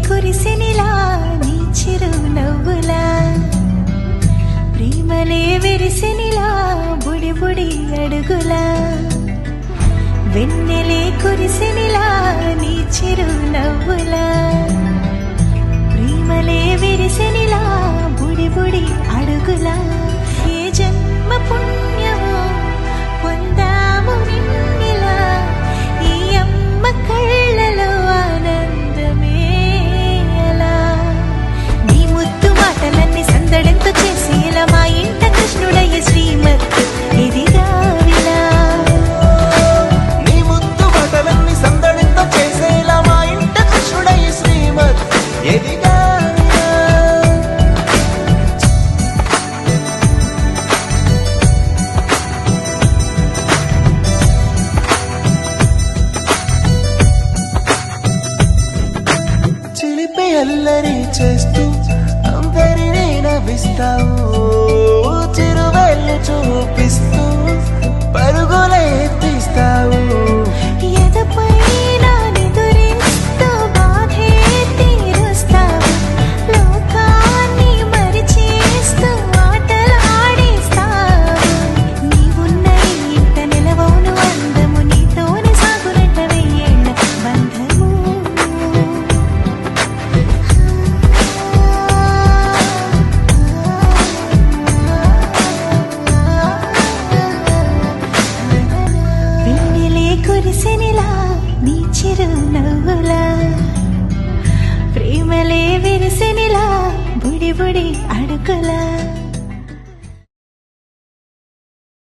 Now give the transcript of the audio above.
కురిసినిలా నీ చిరు నవ్వులా ప్రేమలే విరిసినిలా బుడి బుడి అడుగులా వెన్నెలే కురిసినిలా నీ చిరు నవ్వులా ప్రేమలే విరిసినిలా బుడి బుడి అడుగులా ఏ జన్మ పుణ్యమో పొందాము నిన్నిలా ఈ అమ్మ కళ్ళలో ఆనందమే అలా నీ ముద్దు మాటలన్నీ సందడంతో చేసేలా మా ఇంట కృష్ణుడయ్య శ్రీమత్ ఇదిగా విలా నీ ముద్దు మాటలన్నీ సందడంతో చేసేలా మా ఇంట కృష్ణుడయ్య శ్రీమత్ ఎదిగా చిలిపి అల్లరి చేస్తూ అందరినీ నవ్విస్తావు చిరువేళ్ళు చూపిస్తూ పరుగులే తీస్తావు ఎదపై నా నిదురిస్తూ బాధే తీరుస్తావు లోకాన్ని మరిచేస్తూ ఆటలు ఆడిస్తావు నీవున్న ఇంట నిలవవును అందము నీతోనే సాగునట్ట వెయ్యేళ్ళ బంధము వెన్నెలే కురిసినిలా నీ చిరు నవ్వులా ప్రేమలే విరిసినిలా బుడి బుడి అడుగులా